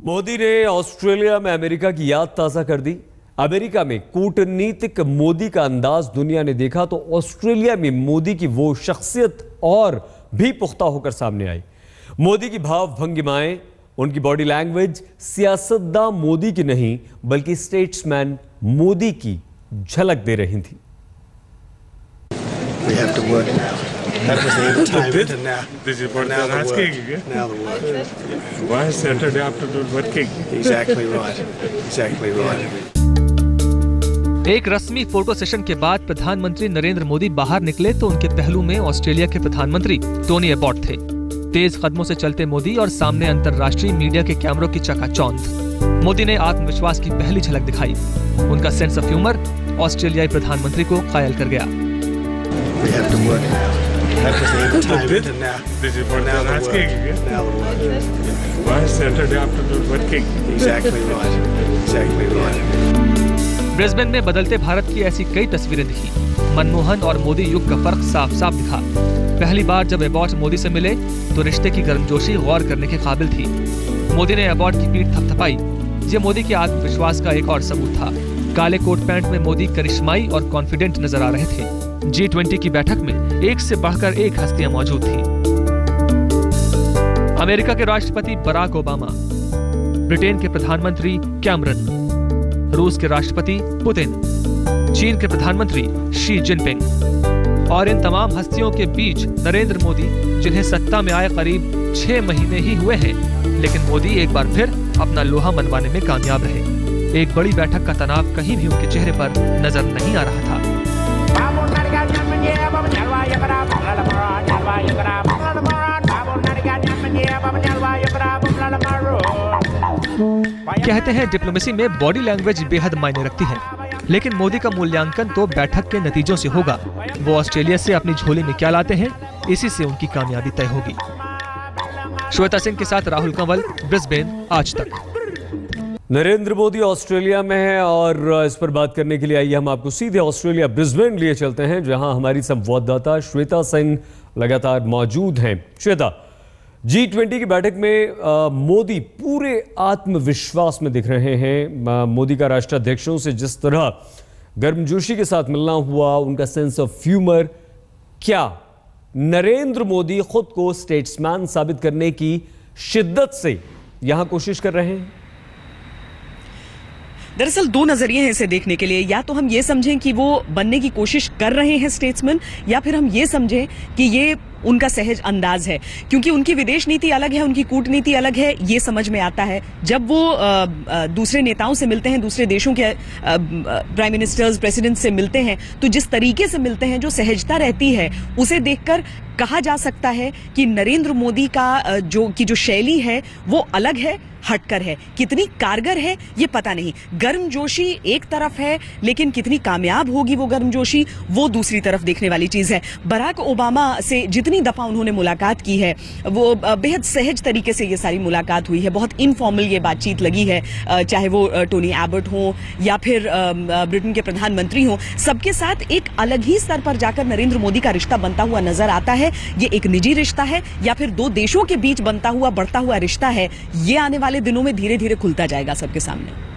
मोदी ने ऑस्ट्रेलिया में अमेरिका की याद ताजा कर दी। अमेरिका में कूटनीतिक मोदी का अंदाज दुनिया ने देखा तो ऑस्ट्रेलिया में मोदी की वो शख्सियत और भी पुख्ता होकर सामने आई। मोदी की भाव भंगिमाएं, उनकी बॉडी लैंग्वेज सियासतदां मोदी की नहीं बल्कि स्टेट्समैन मोदी की झलक दे रही थी। We have to work now. That was the end of time to now. This is what Now they're the asking. work. Now the work. Why Saturday afternoon working? Exactly right. Exactly right. एक रस्मी photo session के बाद प्रधानमंत्री नरेंद्र मोदी बाहर निकले तो उनके पहलू में ऑस्ट्रेलिया के प्रधानमंत्री टोनी एबॉट थे। तेज कदमों से चलते मोदी और सामने अंतर्राष्ट्रीय मीडिया के कैमरों की चकाचौंध। मोदी ने आत्मविश्वास की पहली झलक दिखाई। उनका सेंस ऑफ ह्यूमर ऑस्ट्रेलियाई प्रधानमंत्री को कायल कर गया। We have to work now. That was the end of time to now. This is what Now they're the asking. work. Now the work. Why Saturday afternoon working? Exactly right. Exactly right. Brisbane में बदलते भारत की ऐसी कई तस्वीरें दिखी। मनमोहन और मोदी युग का फर्क साफ साफ दिखा। पहली बार जब एबॉट मोदी से मिले तो रिश्ते की गर्मजोशी गौर करने के काबिल थी। मोदी ने एबॉट की पीठ थपथपाई। ये मोदी के आत्मविश्वास का एक और सबूत था। काले कोट पैंट में मोदी करिश्माई और कॉन्फिडेंट नजर आ रहे थे। G20 की बैठक में एक से बढ़कर एक हस्तियां मौजूद थी। अमेरिका के राष्ट्रपति बराक ओबामा, ब्रिटेन के प्रधानमंत्री कैमरन, रूस के राष्ट्रपति पुतिन, चीन के प्रधानमंत्री शी जिनपिंग और इन तमाम हस्तियों के बीच नरेंद्र मोदी, जिन्हें सत्ता में आए करीब 6 महीने ही हुए हैं, लेकिन मोदी एक बार फिर अपना लोहा मनवाने में कामयाब रहे। एक बड़ी बैठक का तनाव कहीं भी उनके चेहरे पर नजर नहीं आ रहा था। कहते हैं डिप्लोमेसी में बॉडी लैंग्वेज बेहद मायने रखती है, लेकिन मोदी का मूल्यांकन तो बैठक के नतीजों से होगा। वो ऑस्ट्रेलिया से अपनी झोली में क्या लाते हैं, इसी से उनकी कामयाबी तय होगी। श्वेता सिंह के साथ राहुल कंवल, ब्रिस्बेन, आज तक। नरेंद्र मोदी ऑस्ट्रेलिया में है और इस पर बात करने के लिए आइए हम आपको सीधे ऑस्ट्रेलिया ब्रिस्बेन लिए चलते हैं, जहां हमारी संवाददाता श्वेता सिंह लगातार मौजूद हैं। श्वेता, G20 की बैठक में मोदी पूरे आत्मविश्वास में दिख रहे हैं। मोदी का राष्ट्राध्यक्षों से जिस तरह गर्मजोशी के साथ मिलना हुआ, उनका सेंस ऑफ ह्यूमर, क्या नरेंद्र मोदी खुद को स्टेट्समैन साबित करने की शिद्दत से यहां कोशिश कर रहे हैं? दरअसल 2 नजरिए हैं इसे देखने के लिए। या तो हम ये समझें कि वो बनने की कोशिश कर रहे हैं स्टेट्समैन, या फिर हम ये समझें कि ये उनका सहज अंदाज है, क्योंकि उनकी विदेश नीति अलग है, उनकी कूटनीति अलग है। ये समझ में आता है जब वो दूसरे नेताओं से मिलते हैं, दूसरे देशों के प्राइम मिनिस्टर्स, प्रेसिडेंट से मिलते हैं, तो जिस तरीके से मिलते हैं, जो सहजता रहती है, उसे देखकर कहा जा सकता है कि नरेंद्र मोदी का जो शैली है वो अलग है, हटकर है। कितनी कारगर है ये पता नहीं। गर्मजोशी एक तरफ है, लेकिन कितनी कामयाब होगी वो गर्मजोशी, वो दूसरी तरफ देखने वाली चीज है। बराक ओबामा से जितनी दफा उन्होंने मुलाकात की है, वो बेहद सहज तरीके से ये सारी मुलाकात हुई है। बहुत इनफॉर्मल ये बातचीत लगी है, चाहे वो टोनी एबॉट हो या फिर ब्रिटेन के प्रधानमंत्री हो, सबके साथ एक अलग ही स्तर पर जाकर नरेंद्र मोदी का रिश्ता बनता हुआ नजर आता है। ये एक निजी रिश्ता है या फिर 2 देशों के बीच बनता हुआ, बढ़ता हुआ रिश्ता है, ये आने वाले दिनों में धीरे धीरे खुलता जाएगा सबके सामने।